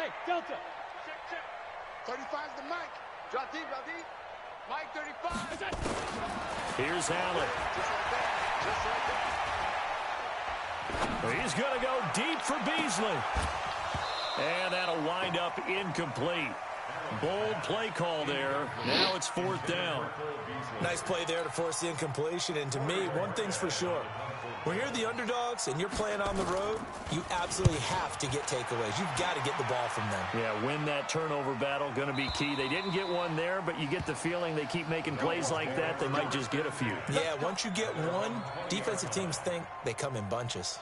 Hey, Delta. Check. 35's the Mike. Drop deep. Mike 35. Here's Allen. Just like that. He's going to go deep for Beasley. And that'll wind up incomplete. Bold play call there. Now it's 4th down. Nice play there to force the incompletion. And to me, one thing's for sure. When you're the underdogs and you're playing on the road, you absolutely have to get takeaways. You've got to get the ball from them. Yeah, win that turnover battle, going to be key. They didn't get one there, but you get the feeling they keep making plays like that, they might just get a few. Yeah, once you get one, defensive teams think they come in bunches.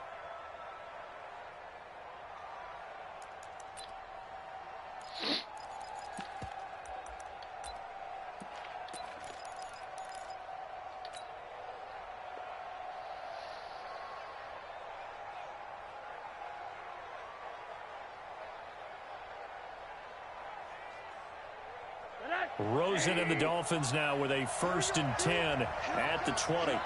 Rosen and the Dolphins now with a 1st and 10 at the 20.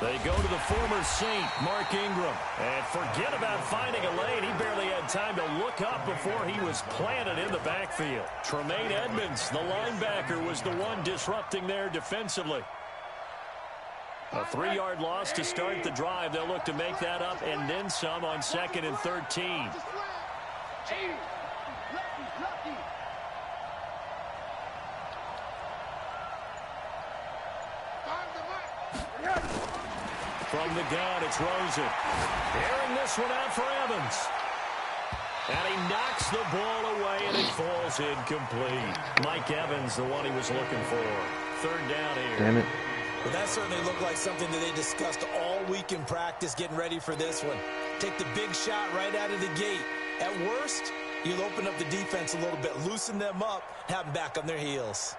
They go to the former Saint, Mark Ingram. And forget about finding a lane. He barely had time to look up before he was planted in the backfield. Tremaine Edmonds, the linebacker, was the one disrupting there defensively. A 3-yard loss to start the drive. They'll look to make that up and then some on 2nd and 13. From the gun, it's Rosen. Airing this one out for Evans. And he knocks the ball away, and it falls incomplete. Mike Evans, the one he was looking for. 3rd down here. Damn it. Well, that certainly looked like something that they discussed all week in practice getting ready for this one. Take the big shot right out of the gate. At worst, you'll open up the defense a little bit, loosen them up, have them back on their heels.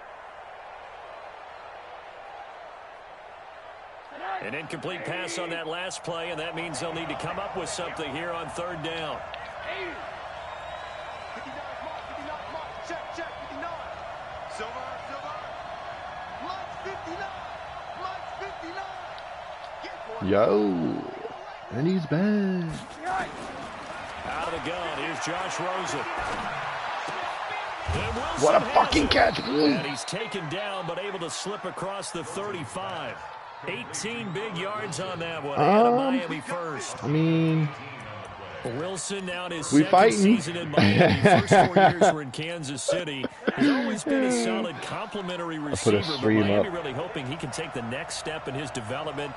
An incomplete pass on that last play, and that means they'll need to come up with something here on 3rd down. 59 mark. Check. 59. Silver. Mike 59. Yo. And he's back. Out of the gun, here's Josh Rosen. What a fucking catch, boy. And he's taken down, but able to slip across the 35. 18 big yards on that one. Miami first. I mean, Wilson now in his we 2nd fighting. season in Miami. First 4 years were in Kansas City. He's always been a solid complimentary receiver, but Miami really hoping he can take the next step in his development.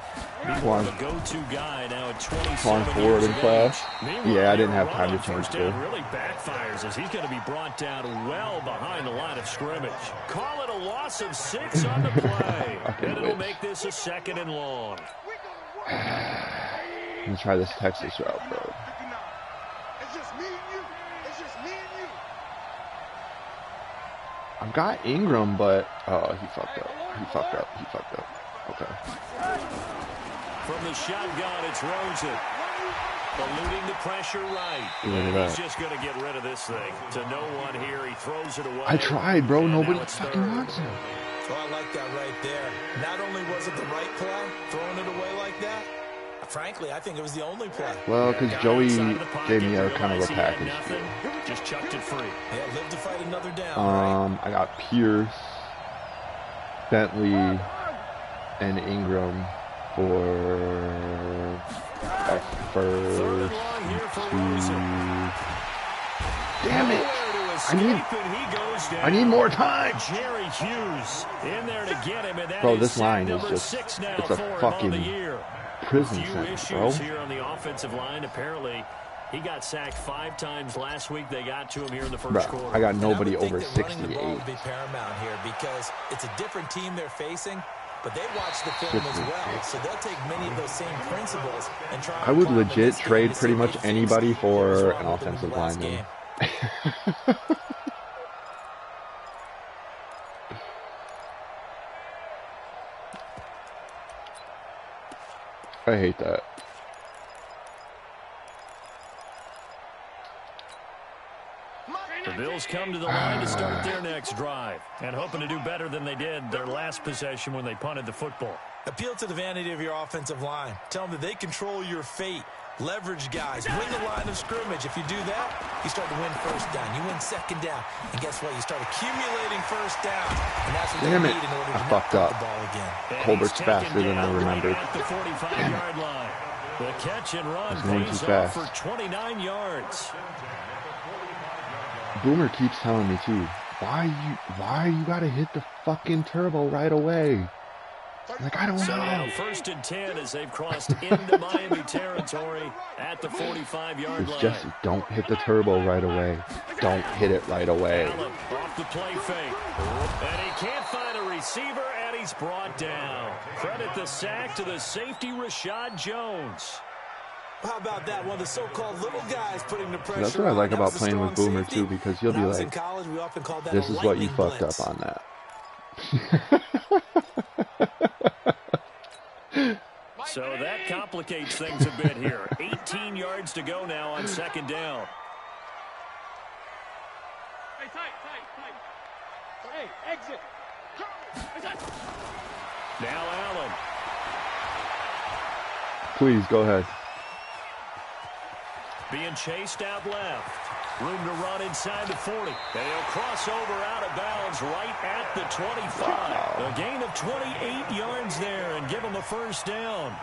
Be more of a go-to guy now at 27 forward years in of class. age. Meanwhile, Yeah, I didn't have run time on to change first down too. really backfires as he's going to be brought down well behind the line of scrimmage. Call it a loss of 6 on the play, and it'll make this a 2nd and long. I'm gonna try this Texas route, bro. It's just me and you. I've got Ingram, but he fucked up. Okay. From the shotgun, it's Rosen. Eluding the pressure right. He's just going to get rid of this thing. To no one here, he throws it away. I tried, bro. Nobody fucking wants him. Well, I like that right there. Not only was it the right play, throwing it away like that, frankly, I think it was the only play. Well, because Joey gave me a kind of a package. Just chucked it free. Yeah, live to fight another down. I got Pierce, Bentley, and Ingram for a first. Damn it! I need more time. Jerry Hughes in there to get him, and that bro, is this line is just, 6 now it's a fucking prison sentence, bro. Here on the offensive line. Apparently, he got sacked 5 times last week. They got to him here in the first quarter. I got nobody over 68. Running the ball would be paramount here because it's a different team they're facing, but they watch the film as well, so they'll take many of those same principles and try. I would legit trade pretty much anybody for an offensive lineman. I hate that. The Bills come to the line to start their next drive and hoping to do better than they did their last possession when they punted the football. Appeal to the vanity of your offensive line. Tell them that they control your fate. Leverage guys, win the line of scrimmage. If you do that, you start to win first down. You win second down. And guess what? You start accumulating first down. And that's what they need in order to fucked up. The ball again. Colbert's faster than I remembered. At the 45-yard line. The catch and run pays off for 29 yards. Boomer keeps telling me too, why you gotta hit the fucking turbo right away? Like, I don't know. So now 1st and 10 as they've crossed into Miami territory at the 45-yard line. Jesse, don't hit the turbo right away. Don't hit it right away. Allen off the play fake. And he can't find a receiver, and he's brought down. Credit the sack to the safety, Rashad Jones. How about that? One of the so-called little guys putting the pressure. That's what I like on. about playing with Boomer too, because you'll be like, college, we often called that this is what you fucked blitz. up on that. So that complicates things a bit here. 18 yards to go now on 2nd down. Hey, tight. Hey, exit. Now Allen. Please, go ahead. Being chased out left. Room to run inside the 40. And he'll cross over out of bounds right at the 25. A gain of 28 yards there and give him a 1st down.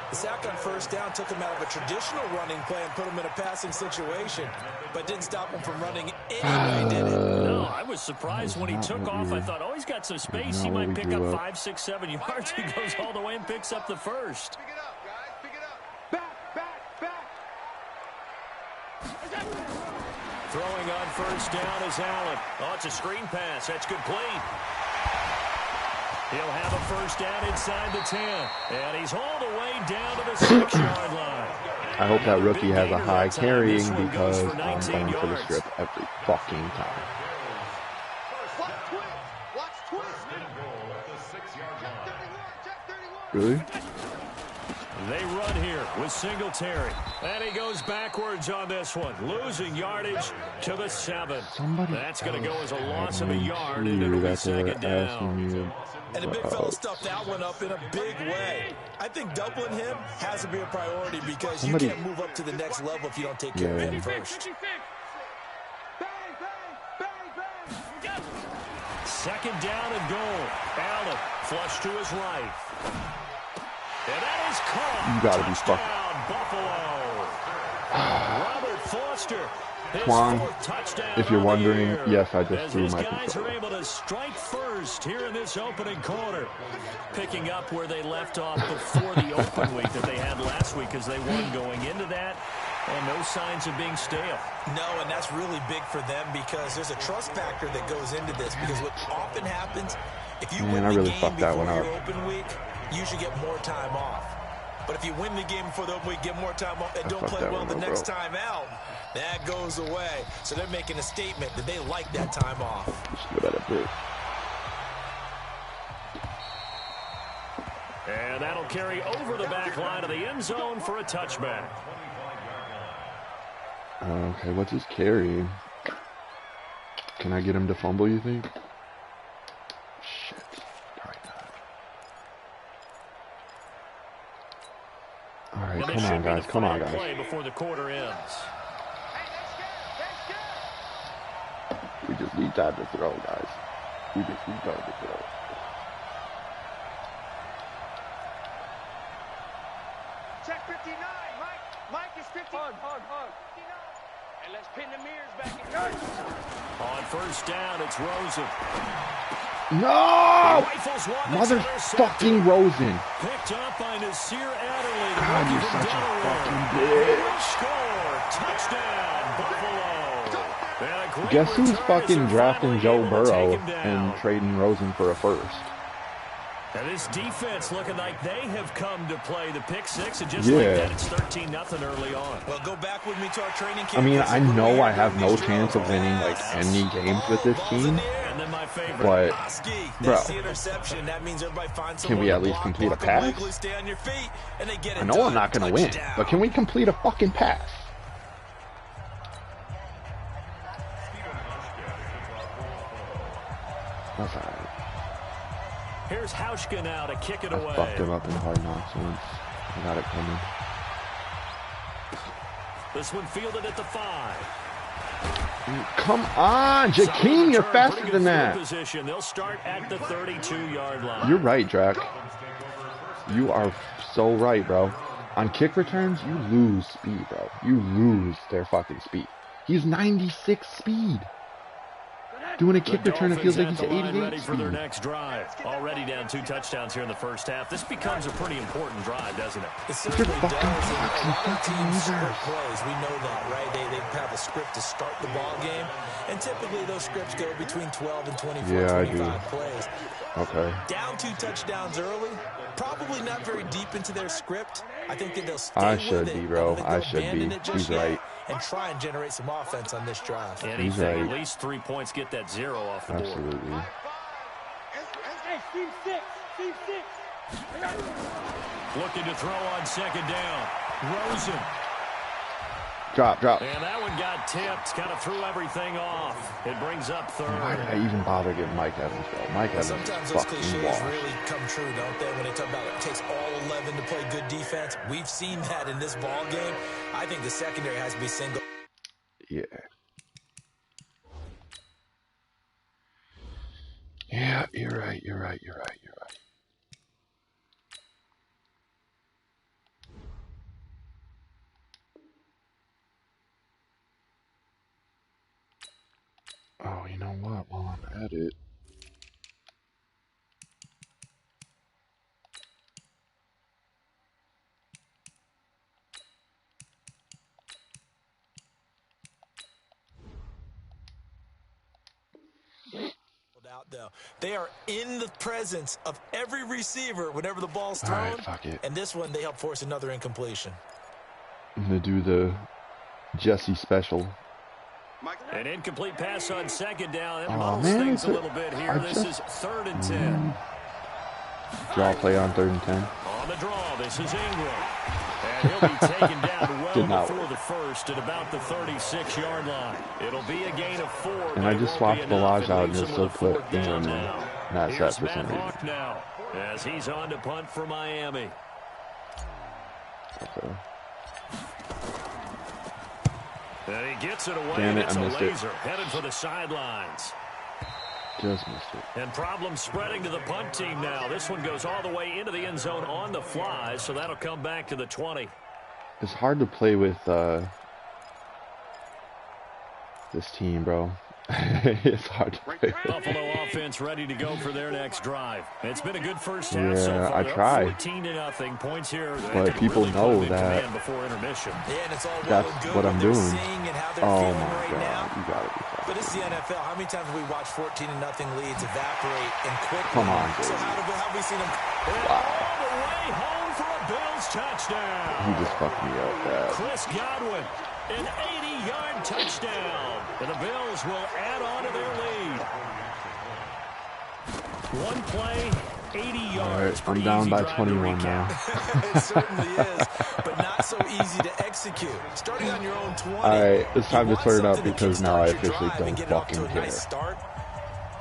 The sack on 1st down took him out of a traditional running play and put him in a passing situation, but didn't stop him from running anyway, did it? No, I was surprised when he took off. I thought, oh, he's got some space. He might pick up 5, 6, 7 yards. He goes all the way and picks up the 1st. Pick it up, guys. Pick it up. Back. Throwing on 1st down is Allen. Oh, it's a screen pass. That's complete. He'll have a 1st down inside the 10. And he's hauled away down to the 6-yard line. I hope that rookie has a high carrying because I'm going for the strip every fucking time. Watch twist. Really? They run here with Singletary. And he goes backwards on this one. Losing yardage to the 7. That's going to go as a loss of a yard, and it'll be 2nd down. And the big fella stuffed that one up in a big way. I think doubling him has to be a priority because you can't move up to the next level if you don't take care of him first. 2nd down and goal. Allen flush to his right. And that is caught. You gotta be fucking Buffalo. Robert Foster. Kwong, if you're wondering, yes, I just threw my guys controller. are able to strike first here in this opening quarter. Picking up where they left off before the open week that they had last week as they won going into that. And no signs of being stale. No, and that's really big for them because there's a trust factor that goes into this. Because what often happens, if you win the game before your open week, you should get more time off. But if you win the game before the open week, get more time off, and don't play well the next time out, that goes away. So they're making a statement that they like that time off. And that'll carry over the back line of the end zone for a touchback. Okay, what's his carry? Can I get him to fumble, you think? Shit. Alright, come on, guys. Come on, guys. Play before the quarter ends. We just need time to throw, guys. We just need time to throw. Check 59, Mike. Mike is 59. Hug. And let's pin the mirrors back in. On 1st down, it's Rosen. No! Motherfucking Rosen. Picked up by Nasir Adderley. God, you're such a fucking bitch. Score. Touchdown, Buffalo. Guess who's fucking drafting Joe Burrow and trading Rosen for a 1st? And this defense looking like they have come to play the pick 6, and just like that, it's 13-0 early on. Well, go back with me to our training camp. I mean, I know I have no chance of winning like any games with this team, but bro, can we at least complete a pass? I know I'm not gonna win, but can we complete a fucking pass? That's alright. Here's Hauschka now to kick it away. I fucked him up in Hard Knocks once. I got it coming. This one fielded at the 5. Come on, Jakeem, you're faster than that. Position. They'll start at the 32-yard line. You're right, Drac. You are so right, bro. On kick returns, you lose speed, bro. You lose their fucking speed. He's 96 speed. Doing a kick return, it feels like he's 88 ready for their speed. next drive. Already down 2 touchdowns here in the first half. This becomes a pretty important drive, doesn't it? It certainly does. A lot of teams script plays. We know that, right? They have a script to start the ball game, and typically those scripts go between 12 and 24, 25 plays. Okay. Down 2 touchdowns early. Probably not very deep into their script. I think that they'll stay with it. Bro. I should be. He's right. And try and generate some offense on this drive. Anything, right. At least 3 points, get that 0 off the board. Absolutely. Looking to throw on second down. Rosen. Drop. And that one got tipped. Kind of threw everything off. It brings up 3rd. Why did I even bother getting Mike Evans, bro? Mike Evans sometimes those cliches really come true, don't they? When they talk about it takes all 11 to play good defense. We've seen that in this ball game. I think the secondary has to be single. Yeah. Yeah, you're right. Oh, you know what? While I'm at it. Out though. They are in the presence of every receiver whenever the ball's thrown. All right, fuck it. And this one, they help force another incompletion. I'm going to do the Jesse special. An incomplete pass on second down. It muddles things a little bit here. This is 3rd and 10. Draw play on 3rd and 10. On the draw, this is Ingram. And he'll be taken down well before the first at about the 36-yard line. It'll be a gain of 4. And I just swapped Balaj out and it still put Ingram in that set for some reason. Now, as he's on to punt for Miami. Okay. And he gets it away. Damn it, it's I a missed laser it. Headed for the sidelines. Just missed it. And problems spreading to the punt team now. This one goes all the way into the end zone on the fly, so that'll come back to the 20. It's hard to play with this team, bro. It's hard to play with. Buffalo offense ready to go for their next drive. It's been a good first half so far. I try. 14-0 points here. But people know that before intermission. Yeah, and it's all that's what I'm doing. Oh my God, you gotta be fast. But it's the NFL. How many times have we watched 14-0 leads evaporate and quickly? Come on, so how have we seen them? Wow. All the way home for a Bills touchdown. He just fucked me up bad. Chris Godwin, an 80-yard touchdown. And the Bills will add on to their lead. One play, 80 yards. All right, I'm down by 21 now. It certainly is, but not so easy to execute. Starting on your own 20. All right, it's time to turn up because now I officially don't fucking care.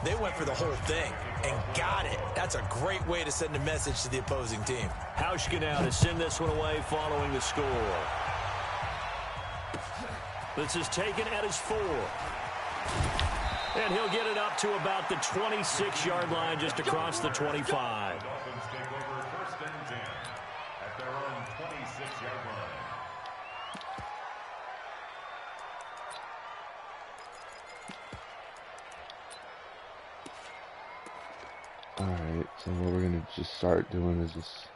They went for the whole thing and got it. That's a great way to send a message to the opposing team. Hauschka now to send this one away following the score. This is taken at his 4. And he'll get it up to about the 26-yard line just across the 25. All right, so what we're going to just start doing is just...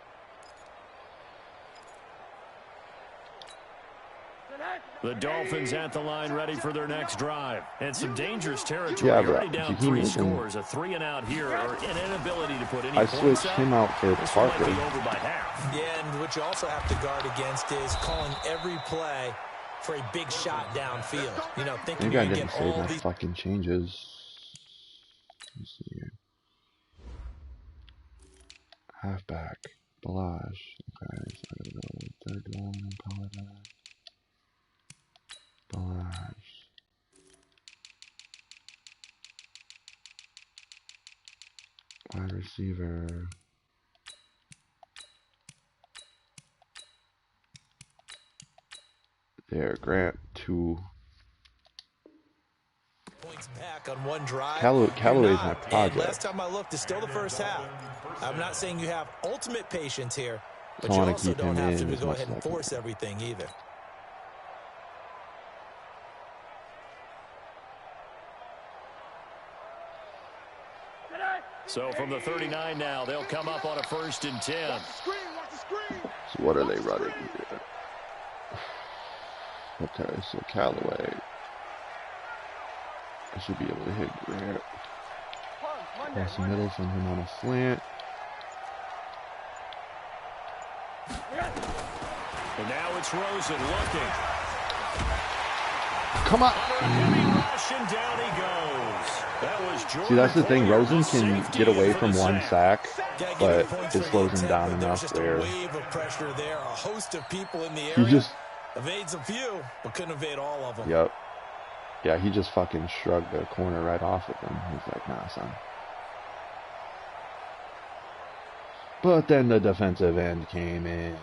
The Dolphins at the line ready for their next drive. And some dangerous territory. Yeah, already down 3 scores. A 3-and-out here or an inability to put any points up. I switched him out for Parker. This might be over by half. Yeah, and what you also have to guard against is calling every play for a big shot downfield. You know, thinking you're going to get all these fucking changes. Let's see here. Halfback. Balaj. Okay, so I'm going to go third down and call it that. Balaj. Wide receiver. There, Grant, 2. Points back on one drive. Callaway's my project. Last time I looked, it's still the first half. I'm not saying you have ultimate patience here, but I you want to also keep don't him have in to as go much ahead as and I can. force everything either. So from the 39 now, they'll come up on a 1st and 10. So what are they running here? Okay, so Callaway. I should be able to hit Grant. Across the middle, send him on a slant. And now it's Rosen looking. Come on! Rush, and down he goes. That was Jordan. See, that's the thing. Poyer, Rosen can safety get away for from the one sack, but it slows him down enough just where a wave of pressure there. A host of people in the he area. just... Evades a few, but couldn't evade all of them. Yep. Yeah, he just fucking shrugged the corner right off of him. He's like, nah, son. But then the defensive end came in.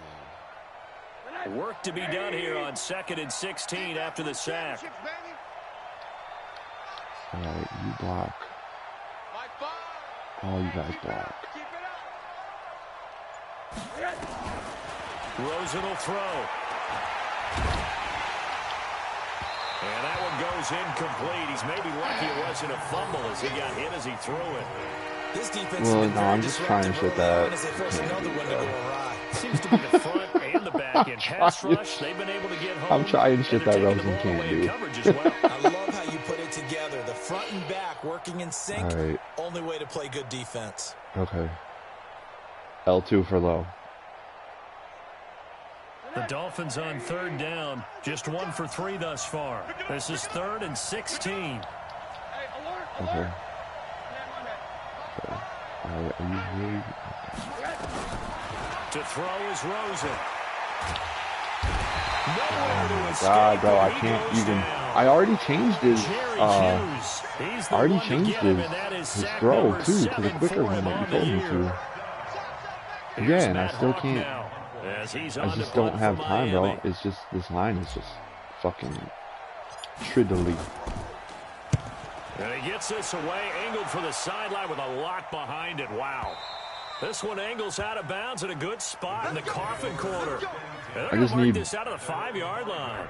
Work to be done here on 2nd and 16 after the sack. All right, you block. All you guys block. Rosen will throw. And that one goes incomplete. He's maybe lucky it wasn't a fumble as he got hit as he threw it. This defense Well, no, I'm just trying to shit that. Seems to be the front and the back end. Pass rush, they've been able to get home. I'm trying shit that Rosen can't do. I love how you put it together. The front and back working in sync. All right. Only way to play good defense. Okay. L2 for low. The Dolphins on 3rd down. Just 1 for 3 thus far. This is 3rd and 16. Okay. Are you really? To throw is Rosen. Oh God, bro, I can't even. I already changed his. I already changed his throw too to the quicker one that you told me to. Yeah, and I still can't. I just don't have time, bro. It's just this line is just fucking triddly. And he gets this away, angled for the sideline with a lot behind it. Wow. This one angles out of bounds at a good spot in the coffin corner. I just need this out of the 5-yard line.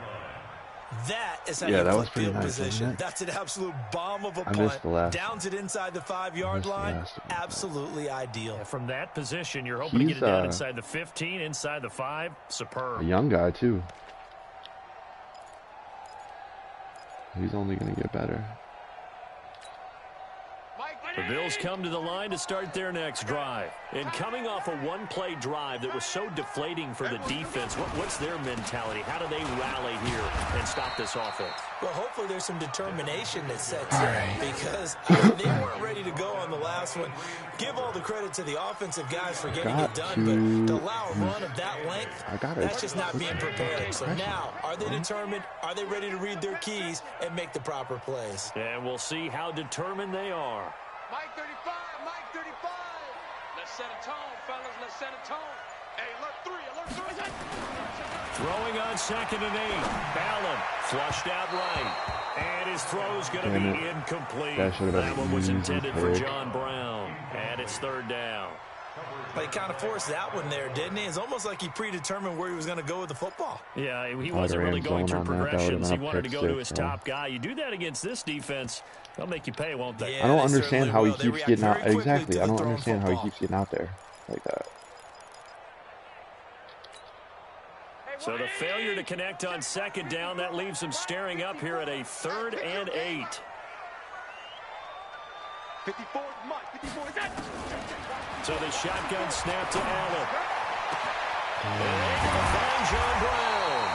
That is how yeah, you that play was pretty field nice, position. That's an absolute bomb of a I missed the punt. last. Downs it inside the 5-yard line. Absolutely ideal. From that position, you're hoping to get it down inside the 15, inside the 5. Superb. A young guy too. He's only going to get better. The Bills come to the line to start their next drive. And coming off a one-play drive that was so deflating for the defense, what's their mentality? How do they rally here and stop this offense? Well, hopefully there's some determination that sets in because they weren't ready to go on the last one. Give all the credit to the offensive guys for getting it done, but to allow a run of that length, that's just not being prepared. So now, are they determined? Are they ready to read their keys and make the proper plays? And we'll see how determined they are. Mike 35, Mike 35. Let's set a tone, fellas. Let's set a tone. Hey, alert 3, alert 3. Throwing on 2nd and 8. Allen flushed out right. And his throw's going to be incomplete. That one was intended for John Brown. And it's 3rd down. But he kind of forced that one there, didn't he? It's almost like he predetermined where he was going to go with the football. Yeah, he wasn't really going through progressions. He wanted to go to his top guy. You do that against this defense, they'll make you pay, won't they? I don't understand how he keeps getting out. Exactly. I don't understand how he keeps getting out there like that. So the failure to connect on 2nd down, that leaves him staring up here at a 3rd and 8. 54, Mike, 54, is that? So the shotgun snap to Allen. And find John Brown.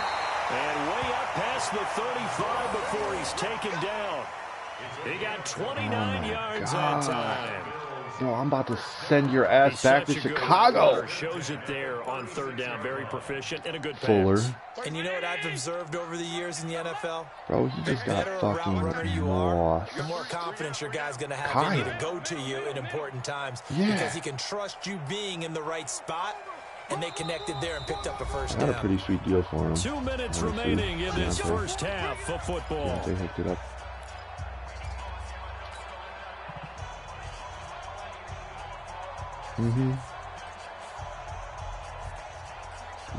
And way up past the 35 before he's taken down. He got 29 yards that time. Yo, I'm about to send your ass back to Chicago. Shows it there on 3rd down. Very proficient and a good pass. Fuller. And you know what I've observed over the years in the NFL? Bro, he just got fucking lost. The more confidence your guy's going to have in you to go to you in important times. Because he can trust you being in the right spot and they connected there and picked up a first down. Not a pretty sweet deal for him. 2 minutes remaining in this first half of football. They hooked it up.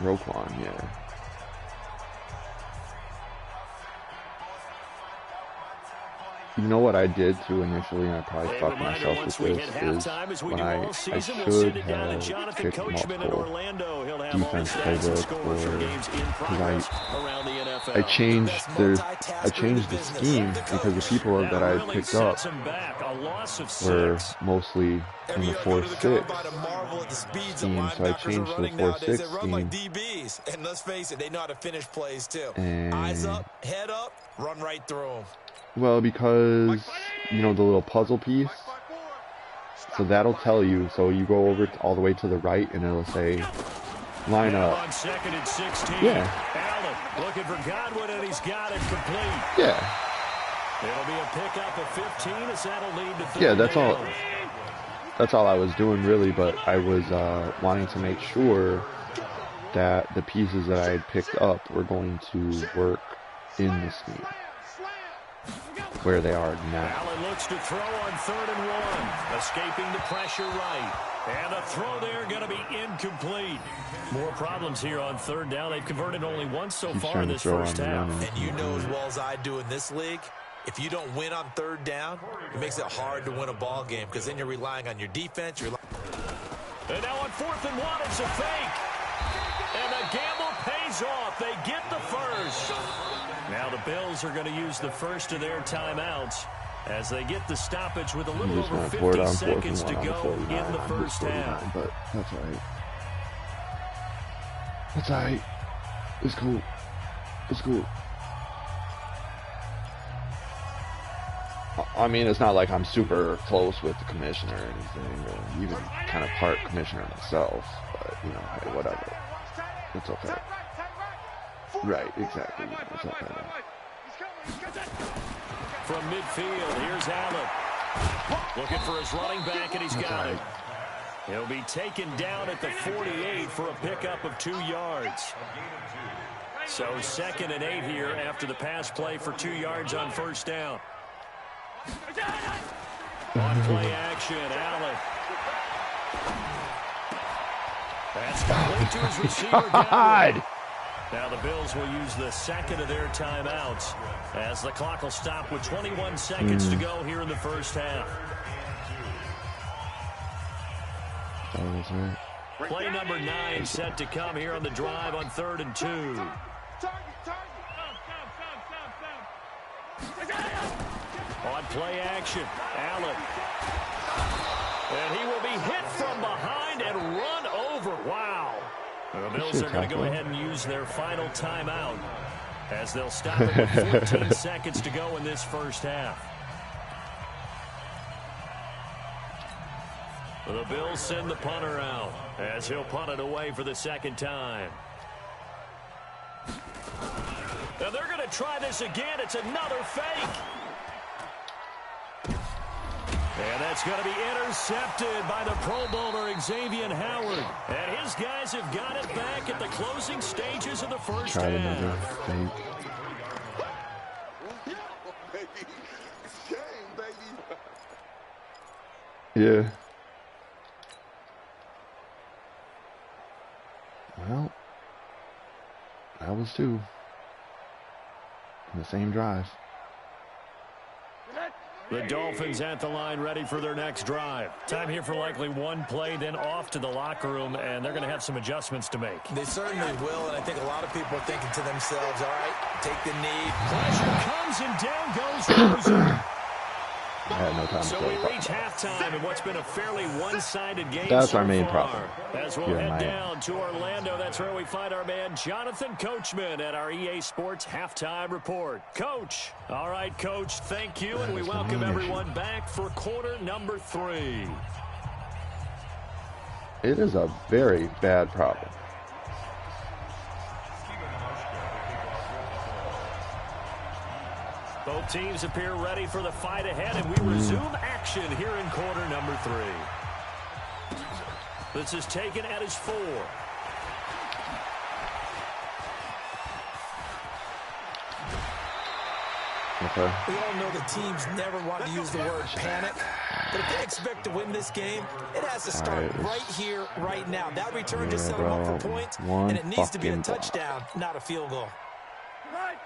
Roquan, yeah. You know what I did too initially, and I probably fucked myself with this, is when I should have picked multiple defense playbook, because I changed the scheme because the people that I picked up were mostly in the 4-6 scheme, so I changed to the 4-6 scheme. And let's face it, they know how to finish plays too. And eyes up, head up, run right through them. Well, because, you know, the little puzzle piece, so that'll tell you, so you go over all the way to the right, and it'll say, line up. On 2nd and 16. Yeah. Allen looking for Godwin, and he's got it complete. Yeah. It'll be a pickup of 15, as that'll lead to 30. Yeah, that's all I was doing, really, but I was wanting to make sure that the pieces that I had picked up were going to work in the scheme where they are now. Allen looks to throw on 3rd and 1, escaping the pressure right. And a throw there going to be incomplete. More problems here on 3rd down. They've converted only once so far in this first half. And you know as well as I do in this league, if you don't win on 3rd down, it makes it hard to win a ball game because then you're relying on your defense. And now on 4th and 1, it's a fake. And the gamble pays off. They get the first. Now the Bills are going to use the first of their timeouts as they get the stoppage with a little over 50 seconds to go in the first half. But that's all right. That's all right. It's cool. It's cool. I mean, it's not like I'm super close with the commissioner or anything, or even kind of part commissioner myself, but, you know, hey, whatever. It's okay. Right, exactly. It's okay. From midfield, here's Allen. Looking for his running back, and he's got it. He'll be taken down at the 48 for a pickup of 2 yards. So 2nd and 8 here after the pass play for 2 yards on first down. On play action, Allen. That's complete to his receiver. God! Now the Bills will use the 2nd of their timeouts as the clock will stop with 21 seconds to go here in the first half. Play number 9 set to come here on the drive on 3rd and 2. On play action, Allen. And he will be hit from behind and run over. Wow. The Bills are going to go ahead and use their final timeout as they'll stop it with 14 seconds to go in this first half. The Bills send the punter out as he'll punt it away for the 2nd time. And they're going to try this again. It's another fake. And that's going to be intercepted by the Pro Bowler Xavier Howard. And his guys have got it back at the closing stages of the first half. Yeah. Well, that was 2 in the same drive. The Dolphins at the line ready for their next drive. Time here for likely one play, then off to the locker room, and they're going to have some adjustments to make. They certainly will, and I think a lot of people are thinking to themselves, all right, take the knee. Pressure comes, and down goes Rosen. I had no time so to we reach halftime in what's been a fairly one-sided game. That's so our main far. problem. As we'll head down to Orlando, that's where we find our man Jonathan Coachman at our EA Sports Halftime Report. Coach. All right, Coach, thank you, and we welcome everyone back for quarter number 3. It is a very bad problem. Both teams appear ready for the fight ahead, and we resume action here in quarter number 3. This is taken at his 4. Okay. We all know the teams never want to use the word panic, but if they expect to win this game, it has to start right here, right now. That return just set them up for points, and it needs to be a touchdown, not a field goal. Right.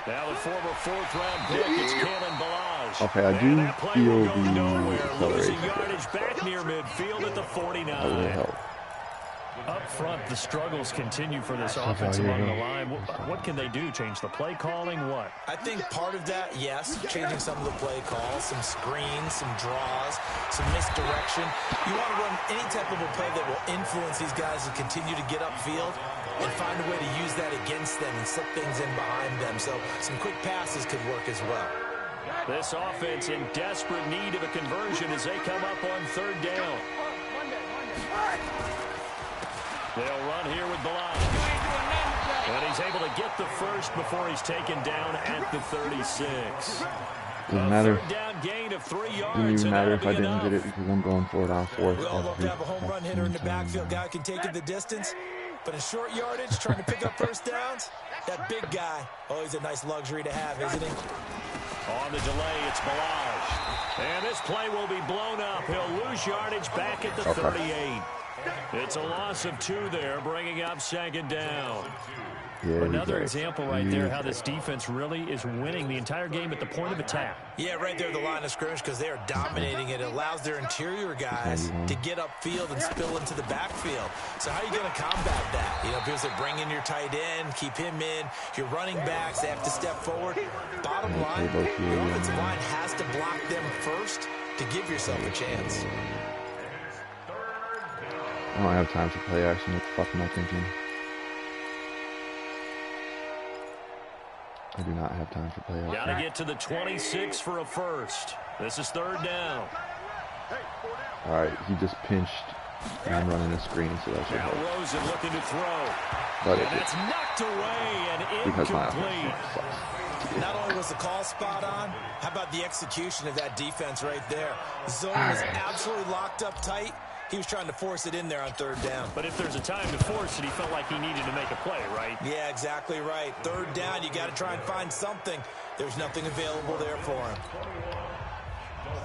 Now the former fourth-round pick is Kalen Balazs. Okay, I do feel the losing acceleration. yardage back near midfield at the 49. That really helped. Up front, the struggles continue for this offense along the line. What can they do? Change the play calling? What? I think part of that, yes, changing some of the play calls, some screens, some draws, some misdirection. You want to run any type of a play that will influence these guys to continue to get upfield and find a way to use that against them and slip things in behind them. So some quick passes could work as well. This offense in desperate need of a conversion as they come up on third down. They'll run here with Balazs. And he's able to get the first before he's taken down at the 36. Doesn't matter. Third down gain of 3 yards. Didn't even matter if I didn't get it because I'm going for it on fourth. We all love to have a home run hitter in the backfield. Guy can take it the distance. But in short yardage, trying to pick up first downs, that big guy, oh, he's a nice luxury to have, isn't he? On the delay, it's Balazs. And this play will be blown up. He'll lose yardage back at the 38. It's a loss of 2 there, bringing up second down. Yeah, another example right there how this defense really is winning the entire game at the point of attack. Yeah, right there at the line of scrimmage because they are dominating it. It allows their interior guys to get upfield and spill into the backfield. So how are you going to combat that? You know, people say bring in your tight end, keep him in. Your running backs, they have to step forward. Bottom line, your offensive line has to block them first to give yourself a chance. I don't have time for play action. What the fuck am I thinking? I do not have time for play action. Got to get to the 26 for a first. This is third down. All right, he just pinched, and I'm running a screen, so that should Now help. Rosen looking to throw. But and that's knocked away and because my incomplete. offense sucks. Not only was the call spot on, how about the execution of that defense right there? The zone was absolutely locked up tight. He was trying to force it in there on third down. But if there's a time to force it, he felt like he needed to make a play, right? Yeah, exactly right. Third down, you got to try and find something. There's nothing available there for him.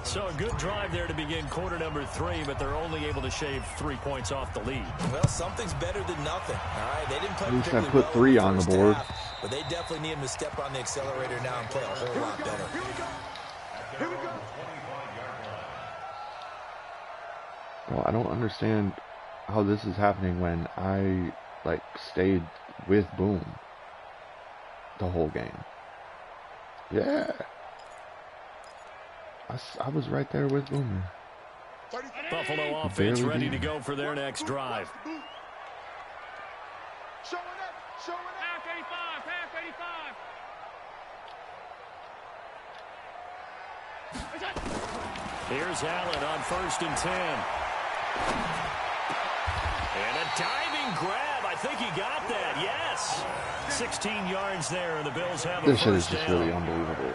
So a good drive there to begin quarter number 3, but they're only able to shave 3 points off the lead. Well, something's better than nothing. All right, they didn't play At least I particularly put well 3 in the on the first board. half, but they definitely need him to step on the accelerator now and play a whole lot better. Here we go. Well, I don't understand how this is happening when I, like, stayed with Boom the whole game. Yeah. I was right there with Boomer. Buffalo offense ready to go for their next drive. Showing up, showing up. Half 85. Here's Allen on 1st and 10. And a diving grab. I think he got that. Yes. 16 yards there, and the Bills have a This shit is first just down. really unbelievable.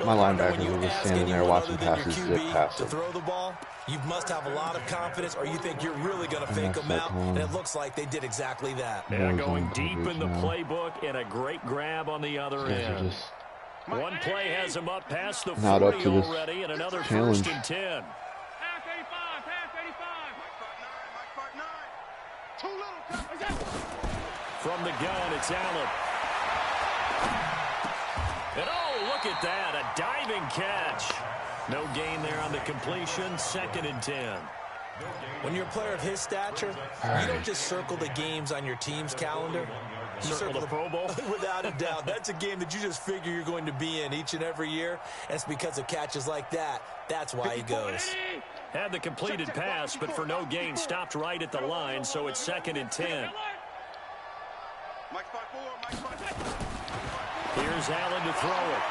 My linebackers were just standing there watching passes zip past to them. throw the ball, you must have a lot of confidence, or you think you're really going to fake them out, and it looks like they did exactly that. Yeah, going deep in the playbook and a great grab on the other end. Just One play has him up past the not up 40 to this already, and another challenge. 1st and 10. Half 85. Mike part 9. Too little. From the gun, it's Allen. And oh, look at that, a diving catch. No gain there on the completion, 2nd and 10. When you're a player of his stature, you don't just circle the games on your team's calendar. You Circle the Pro Bowl? Without a doubt. That's a game that you just figure you're going to be in each and every year, and it's because of catches like that. That's why he goes. Had the completed pass, but for no gain, stopped right at the line, so it's 2nd and 10. Mike part 4. Here's Allen to throw it.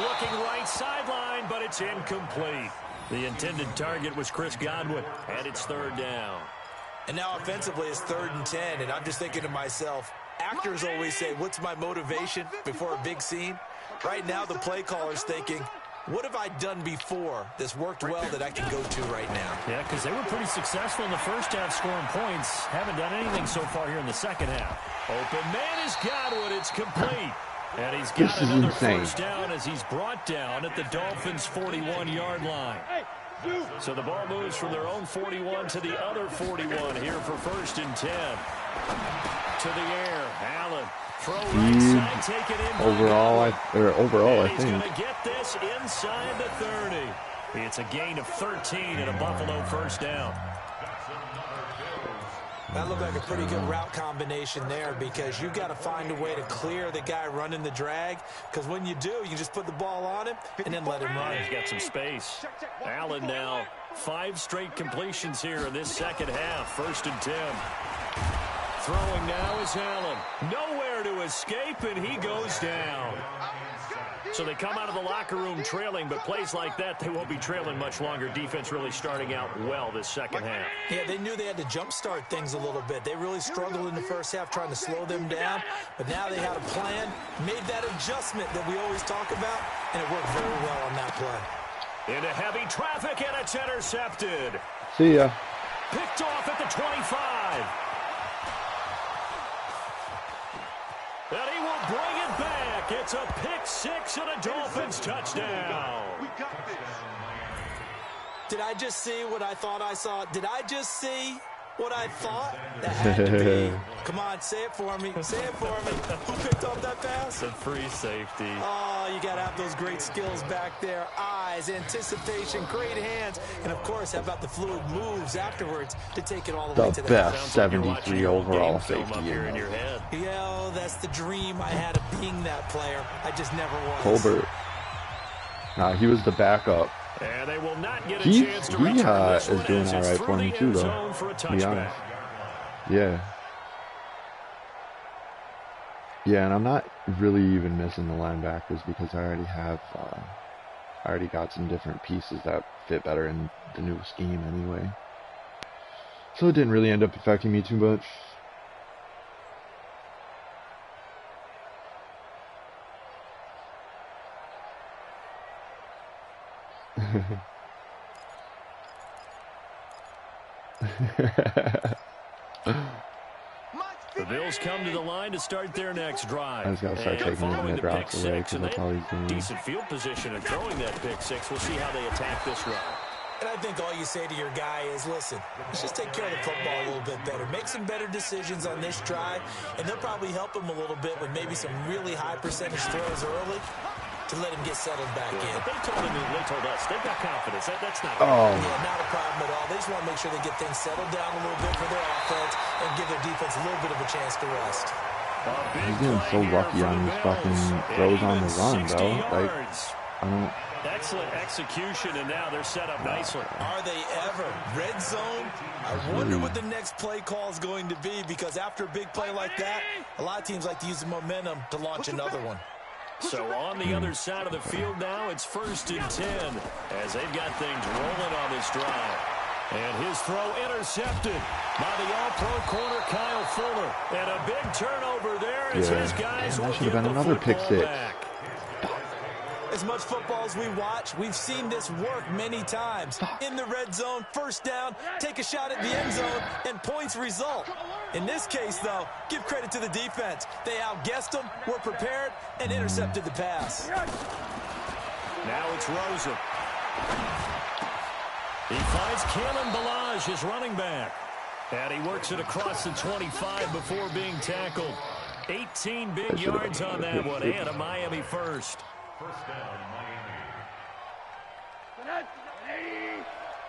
Looking right sideline, but it's incomplete. The intended target was Chris Godwin, and it's 3rd down. And now offensively it's 3rd and 10, and I'm just thinking to myself, actors always say, what's my motivation before a big scene? Right now the play caller's thinking, What have I done before that's worked well that I can go to right now? Yeah, because they were pretty successful in the first half scoring points. Haven't done anything so far here in the second half. Open man has got it. It's complete. And he's got another first down as he's brought down at the Dolphins' 41-yard line. So the ball moves from their own 41 to the other 41 here for 1st and 10. To the air, Allen. Throw right side, take it in. Overall, I think. He's going to get this inside the 30. It's a gain of 13 and a Buffalo first down. That looked like a pretty good route combination there because you got to find a way to clear the guy running the drag, because when you do, you just put the ball on him and then let him run. He's got some space. Allen now 5 straight completions here in this second half. 1st and 10. Throwing now is Allen. Nowhere to escape, and he goes down. So they come out of the locker room trailing, but plays like that, they won't be trailing much longer. Defense really starting out well this second half. Yeah, they knew they had to jumpstart things a little bit. They really struggled in the first half trying to slow them down, but now they had a plan, made that adjustment that we always talk about, and it worked very well on that play. Into heavy traffic, and it's intercepted. See ya. Picked off at the 25. And he will bring it back. It's a pick 6 and a Dolphins touchdown. Did I just see what I thought I saw? Did I just see what I thought? That had to be. Come on, say it for me. Say it for me. Who picked off that pass? The free safety. Oh, you got to have those great skills back there. Eyes, anticipation, great hands. And, of course, how about the fluid moves afterwards to take it all the way to the best 73 overall safety here in your head. Yeah, that's the dream I had of being that player. I just never was. Colbert. Nah, he was the backup. And they will not get a chance to he is doing all right for me too, though. To be honest. Yeah. Yeah, and I'm not really even missing the linebackers because I already got some different pieces that fit better in the new scheme anyway. So it didn't really end up affecting me too much. The Bills come to the line to start their next drive. I just got to start taking his mid-routes away because that's all he's doing. Decent field position and throwing that pick 6. We'll see how they attack this drive. And I think all you say to your guy is, listen, let's just take care of the football a little bit better. Make some better decisions on this drive, and they'll probably help him a little bit with maybe some really high percentage throws early to let him get settled back in. But they told us they've got confidence. That's not yeah, not a problem at all. They just want to make sure they get things settled down a little bit for their offense and give their defense a little bit of a chance to rest. He's getting so lucky on these fucking throws on the run, though. Like, I don't. Excellent execution, and now they're set up nicely. Are they ever? Red zone? I wonder what the next play call is going to be, because after a big play like that, a lot of teams like to use the momentum to launch another one. So on the other side of the field now, it's 1st and 10 as they've got things rolling on this drive. And his throw intercepted by the all-pro corner Kyle Fuller. And a big turnover there as his guys will should have been another pick 6. Back. As much football as we watch, we've seen this work many times. In the red zone, first down, take a shot at the end zone, and points result. In this case, though, give credit to the defense. They outguessed them, were prepared, and intercepted the pass. Now it's Rosen. He finds Kalen Ballage, his running back. And he works it across the 25 before being tackled. 18 big yards on that one, and a Miami first. First down, Miami.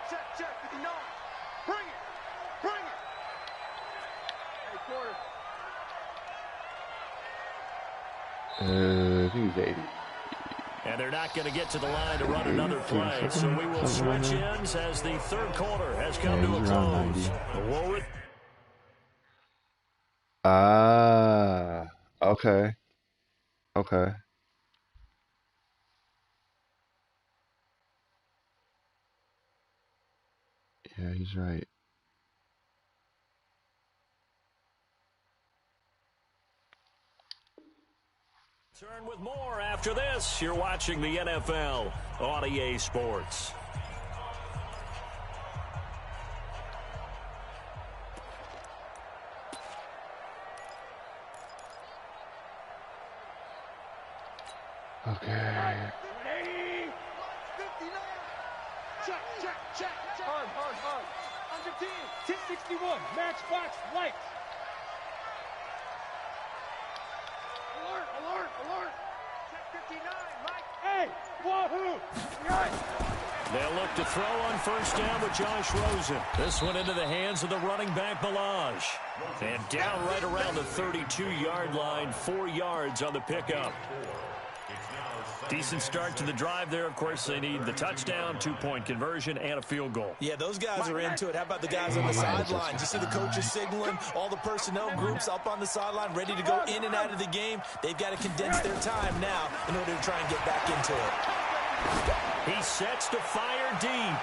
Check, 59. Bring it. Hey, quarter. I think he's 80. And they're not going to get to the line to run another play, so we will switch ends as the third quarter has come to a close. Okay. Okay. Yeah, he's right. Turn Return with more after this. You're watching the NFL on EA Sports. Okay. Check. Hard. Under 10. 1061. Matchbox lights. Alert. Check 59. Mike. Hey, wahoo. They'll look to throw on first down with Josh Rosen. This one into the hands of the running back, Balaj. And down right around the 32-yard line, 4 yards on the pickup. Decent start to the drive there. Of course, they need the touchdown, 2-point conversion, and a field goal. Yeah, those guys are into it. How about the guys on the sidelines? You see the coaches signaling, all the personnel groups up on the sideline, ready to go in and out of the game. They've got to condense their time now in order to try and get back into it. He sets to fire deep.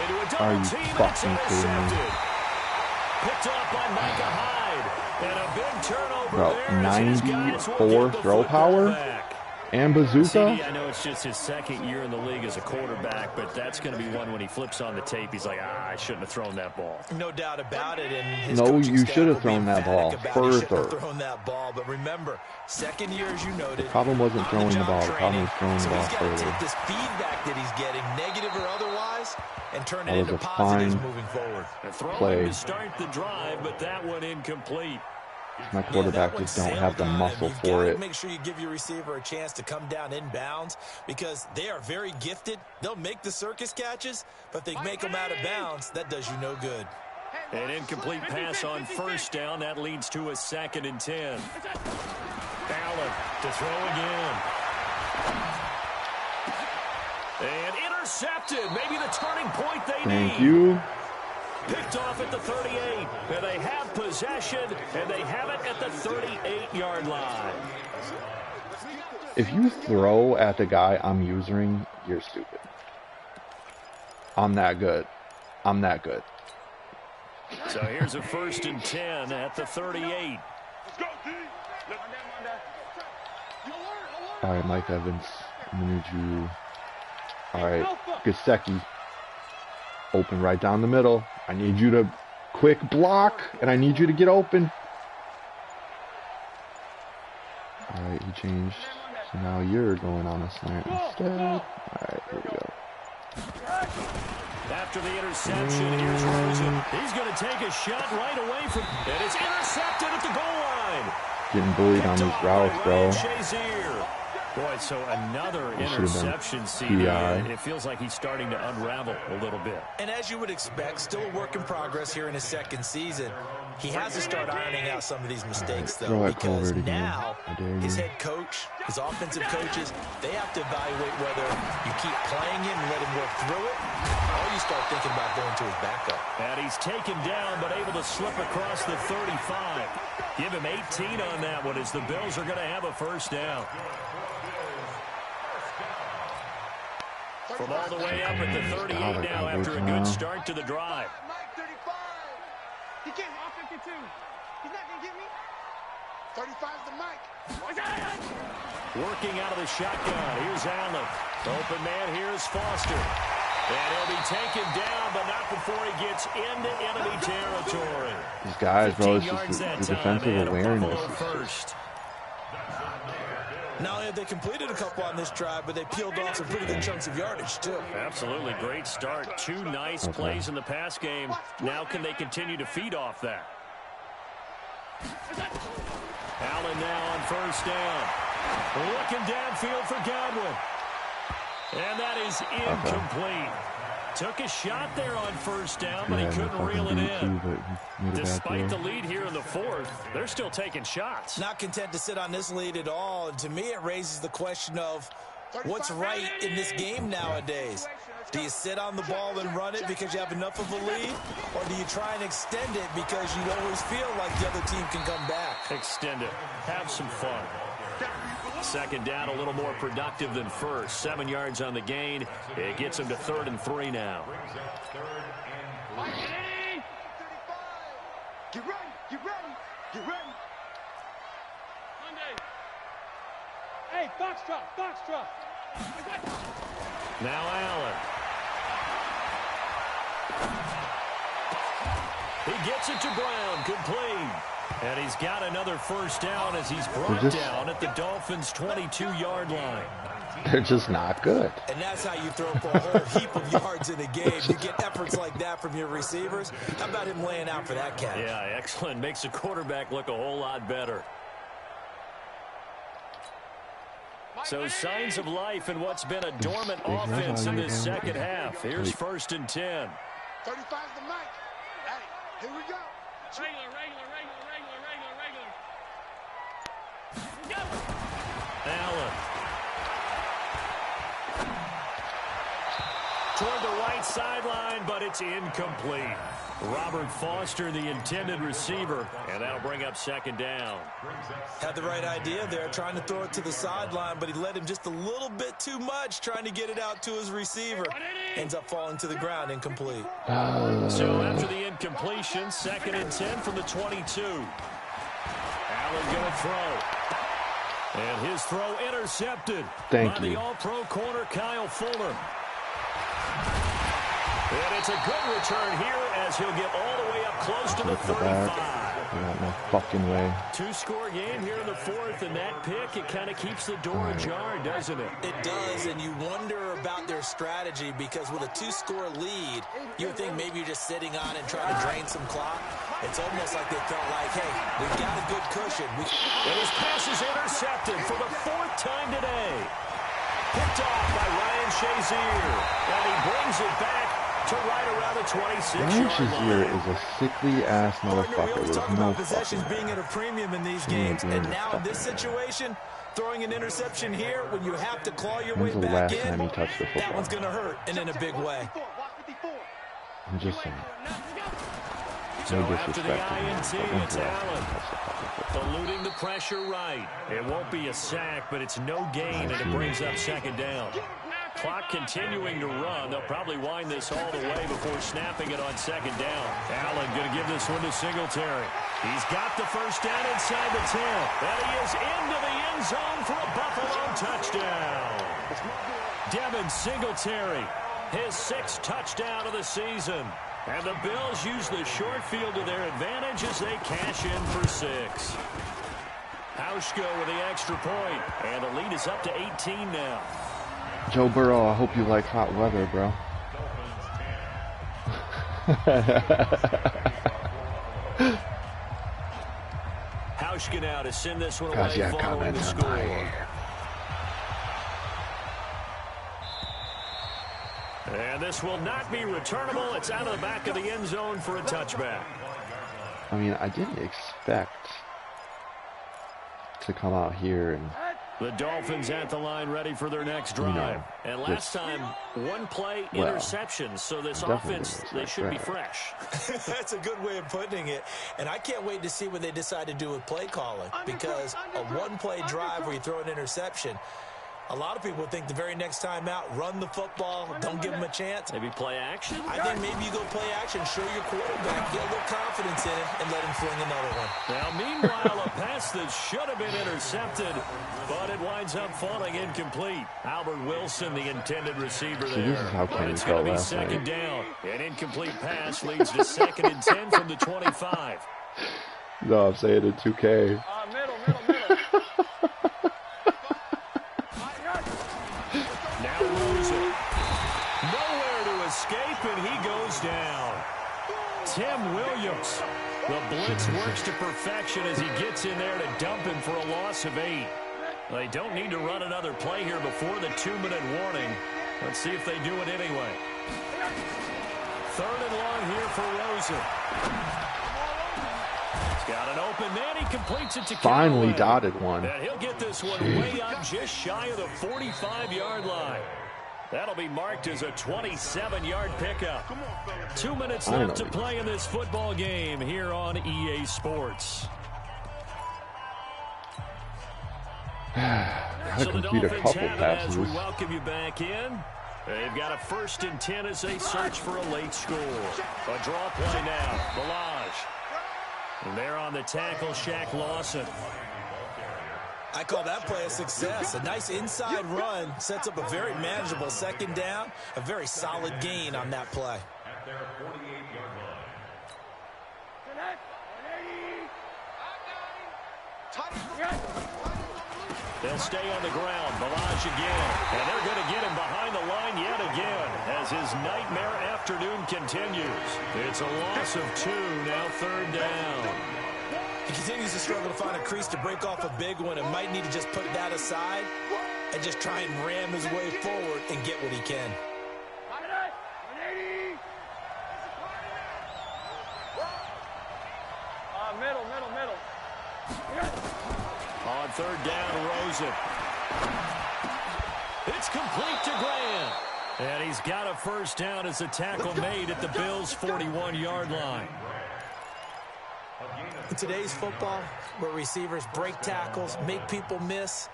Into a Are double you team, and it's fucking kidding me? intercepted. Picked up by Micah Hyde. And a big turnover Bro, there as these guys will 94 get the throw football power back. and bazooka. CD, I know it's just his second year in the league as a quarterback, but that's going to be one when he flips on the tape. He's like, I shouldn't have thrown that ball. No doubt about it. And his No, coaching you staff should have will be thrown that ball emphatic about it. He shouldn't have further. thrown that ball. But remember, second year, as you noted, The problem wasn't throwing the on-the-job ball. The problem was throwing the training. ball So he's got to further. take this feedback that he's getting, negative or otherwise, and turn it That was into a positives fine moving forward. A throw play. to start the drive, but that one incomplete. My quarterback just don't have the muscle for it. Make sure you give your receiver a chance to come down inbounds because they are very gifted. They'll make the circus catches, but they make them out of bounds. That does you no good. An incomplete pass on first down. That leads to a 2nd and 10. Allen to throw again. And intercepted. Maybe the turning point they need. Thank you. Picked off at the 38, and they have possession, and they have it at the 38-yard line. If you throw at the guy I'm using, you're stupid. I'm that good. So here's a 1st and 10 at the 38. All right, Mike Evans. I'm going to need you. All right, Gesicki. Open right down the middle. I need you to quick block, and I need you to get open. All right, he changed. So now you're going on a slant instead. All right, here we go. After the interception, here's Rosen. He's going to take a shot right away from, and it's intercepted at the goal line. Getting bullied on these routes, bro. Boy, so another interception, CD. It feels like he's starting to unravel a little bit. And as you would expect, still a work in progress here in his second season. He has to start ironing out some of these mistakes, though, because now his head coach, his offensive coaches, they have to evaluate whether you keep playing him and let him work through it, or you start thinking about going to his backup. And he's taken down, but able to slip across the 35. Give him 18 on that one as the Bills are going to have a first down. From all the way up at the 38 now after a good start to the drive. Mike 35. He can't. All 52. He's not going to get me. 35's the Mike. Working out of the shotgun. Here's Allen. Open man. Here's Foster. And he'll be taken down, but not before he gets into enemy territory. These guys, bro, it's just the defensive awareness. First. Not only have they completed a couple on this drive, but they peeled off some pretty good chunks of yardage, too. Absolutely. Great start. 2 nice plays in the pass game. Now can they continue to feed off that? Allen now on first down. Looking downfield for Godwin. And that is incomplete. Took a shot there on first down, but he couldn't reel it in. Despite the lead here in the 4th, they're still taking shots. Not content to sit on this lead at all. And to me, it raises the question of what's right in this game nowadays. Do you sit on the ball and run it because you have enough of a lead? Or do you try and extend it because you always feel like the other team can come back? Extend it. Have some fun. Second down, a little more productive than first. 7 yards on the gain. It gets him to 3rd and 3 now. Get ready. Hey, box drop. Now Allen. He gets it to Brown, complete. And he's got another first down as he's brought down at the Dolphins' 22-yard line. They're just not good. And that's how you throw for a whole heap of yards in a game. You get efforts like that from your receivers. How about him laying out for that catch? Yeah, excellent. Makes the quarterback look a whole lot better. So signs of life in what's been a dormant offense in this second half. Here's 1st and 10. 35's the mic. Hey, here we go. Regular. Allen. Toward the right sideline, but it's incomplete. Robert Foster, the intended receiver, and that'll bring up 2nd down. Had the right idea there, trying to throw it to the sideline, but he led him just a little bit too much, trying to get it out to his receiver. Ends up falling to the ground, incomplete. So after the incompletion, 2nd and 10 from the 22. Allen going to throw. And his throw intercepted by the All-Pro corner, Kyle Fuller. And it's a good return here as he'll get all the way up close to the 35. No fucking way. 2-score game here in the 4th, and that pick, it kind of keeps the door ajar, doesn't it? It does, and you wonder about their strategy because with a 2-score lead, you would think maybe you're just sitting on and trying to drain some clock. It's almost like they felt like, hey, we've got a good cushion. And his pass is intercepted for the 4th time today. Picked off by Ryan Shazier, and he brings it back to right around the 26-yard Shazier is a sickly-ass motherfucker. We talk about possessions being at a premium in these games, and now in this situation, throwing an interception here when you have to claw your way back in, that one's going to hurt, and in a big way. I'm just saying. So after the INT, it's Allen. Eluding the pressure right. It won't be a sack, but it's no gain, and it brings up 2nd down. Clock continuing to run. They'll probably wind this all the way before snapping it on 2nd down. Allen going to give this one to Singletary. He's got the first down inside the 10. And he is into the end zone for a Buffalo touchdown. Devin Singletary, his 6th touchdown of the season. And the Bills use the short field to their advantage as they cash in for 6. Hauschko with the extra point. And the lead is up to 18 now. Joe Burrow, I hope you like hot weather, bro. Hauschka now to send this one away following the score. And this will not be returnable. It's out of the back of the end zone for a touchback. I mean, I didn't expect to come out here and... The Dolphins at the line ready for their next drive. And last time, 1-play interception. So this offense, they should be fresh. That's a good way of putting it. And I can't wait to see what they decide to do with play calling. Because a 1-play drive where you throw an interception, a lot of people think the very next time out, run the football, don't give them a chance. Maybe play action? I think maybe you go play action, show your quarterback, get a little confidence in it, and let him fling another one. Now, meanwhile, a pass that should have been intercepted, but it winds up falling incomplete. Albert Wilson, the intended receiver there. This is how but Kenny it's going to be 2nd down. An incomplete pass leads to 2nd and 10 from the 25. No, I'm saying it 2K. Middle. Now Rosen. Nowhere to escape, and he goes down. Tim Williams. The blitz works to perfection as he gets in there to dump him for a loss of 8. They don't need to run another play here before the 2-minute warning. Let's see if they do it anyway. 3rd and long here for Rosen. He's got an open man. He completes it to Finally Callaway. dotted one. And he'll get this one way up just shy of the 45-yard line. That'll be marked as a 27-yard pickup. 2 minutes left to play in this football game here on EA Sports. Gotta complete a couple passes. As we welcome you back in. They've got a 1st and 10 as they search for a late score. A draw play now. Balaj. And there on the tackle, Shaq Lawson. I call that play a success. A nice inside run sets up a very manageable second down, a very solid gain on that play. At their 48-yard line. They'll stay on the ground. Balaj again. And they're going to get him behind the line yet again as his nightmare afternoon continues. It's a loss of 2, now third down. He continues to struggle to find a crease to break off a big one and might need to just put that aside and just try and ram his way forward and get what he can. Middle. On third down, Rosen. It's complete to Grant. And he's got a first down as a tackle made at the Bills' 41-yard line. In today's football, where receivers break tackles, make people miss,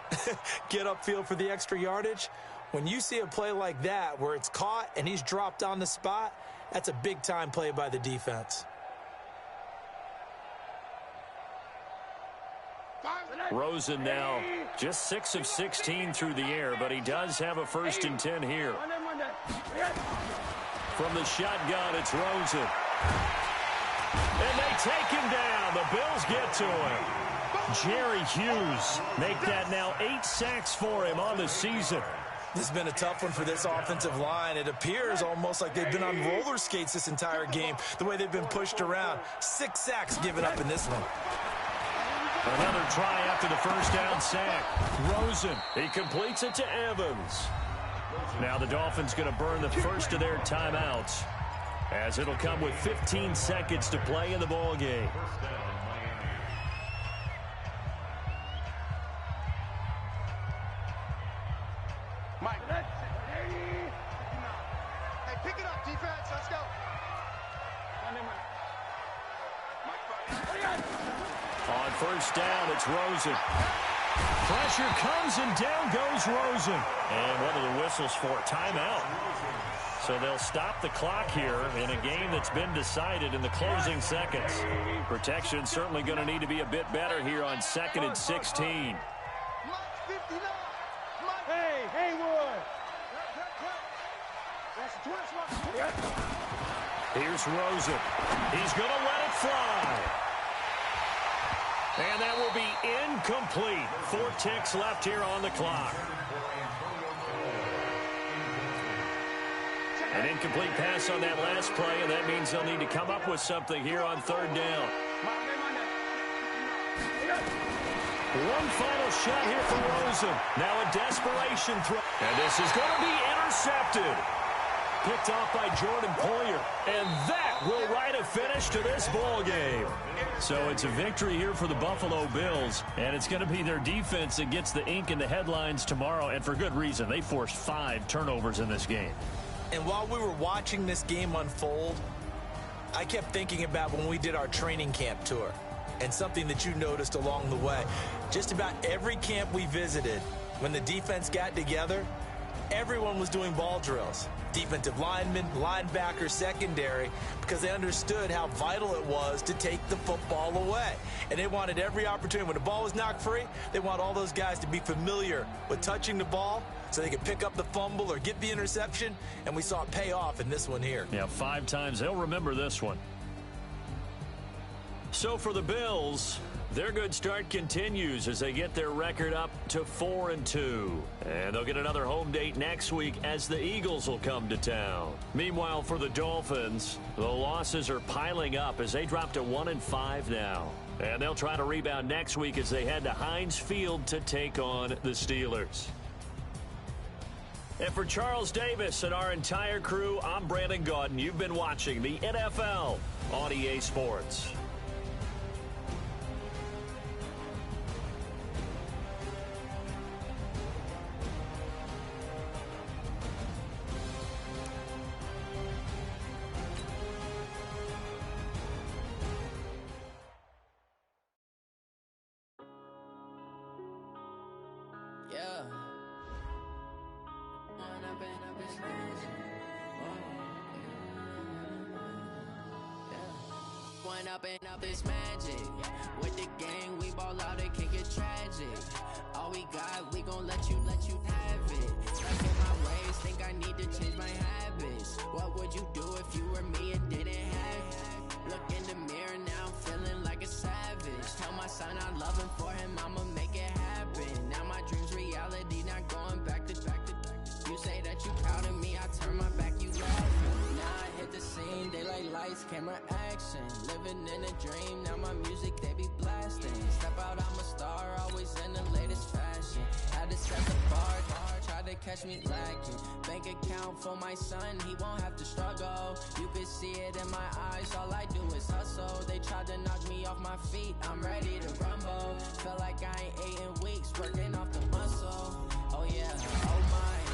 get upfield for the extra yardage, when you see a play like that where it's caught and he's dropped on the spot, that's a big-time play by the defense. Rosen now just 6 of 16 through the air, but he does have a 1st and 10 here. From the shotgun, it's Rosen. And they take him down. The Bills get to him. Jerry Hughes make that now 8 sacks for him on the season. This has been a tough one for this offensive line. It appears almost like they've been on roller skates this entire game, the way they've been pushed around. 6 sacks given up in this one. Another try after the first down sack. Rosen, he completes it to Evans. Now the Dolphins going to burn the first of their timeouts, as it'll come with 15 seconds to play in the ball game. Mike. Hey, pick it up, defense. Let's go. On first down, it's Rosen. Pressure comes, and down goes Rosen. And what are the whistles for? Timeout. So they'll stop the clock here in a game that's been decided in the closing seconds. Protection certainly going to need to be a bit better here on 2nd and 16. Hey, Haywood. Here's Rosen. He's going to let it fly. And that will be incomplete. 4 ticks left here on the clock. An incomplete pass on that last play, and that means they'll need to come up with something here on third down. One final shot here for Rosen. Now a desperation throw. And this is going to be intercepted. Picked off by Jordan Poyer. And that will write a finish to this ball game. So it's a victory here for the Buffalo Bills. And it's going to be their defense that gets the ink in the headlines tomorrow. And for good reason. They forced 5 turnovers in this game. And while we were watching this game unfold, I kept thinking about when we did our training camp tour. And something that you noticed along the way. Just about every camp we visited, when the defense got together, everyone was doing ball drills. Defensive linemen, linebackers, secondary, because they understood how vital it was to take the football away. And they wanted every opportunity. When the ball was knocked free, they want all those guys to be familiar with touching the ball so they could pick up the fumble or get the interception. And we saw it pay off in this one here. Yeah, 5 times. They'll remember this one. So for the Bills, their good start continues as they get their record up to 4-2. And they'll get another home date next week as the Eagles will come to town. Meanwhile, for the Dolphins, the losses are piling up as they drop to 1-5 now. And they'll try to rebound next week as they head to Heinz Field to take on the Steelers. And for Charles Davis and our entire crew, I'm Brandon Gaudin. You've been watching the NFL on EA Sports. Growing up this magic. With the gang, we ball out, it can get tragic. All we got, we gon' let you have it. Stuck in my ways, think I need to change my habits. What would you do if you were me and didn't have it? Look in the mirror now, I'm feeling like a savage. Tell my son I love him, for him I'ma make it happen. Now my dream's reality, not going back to. You say that you proud of me, I turn my back, you laughing. Now I hit the scene, daylight lights, camera action. Living in a dream, now my music they be blasting. Step out, I'm a star, always in the latest fashion. Had to set the bar, try to catch me lacking. Bank account for my son, he won't have to struggle. You can see it in my eyes, all I do is hustle. They tried to knock me off my feet, I'm ready to rumble. Felt like I ain't ate in weeks, working off the muscle. Oh yeah, oh my.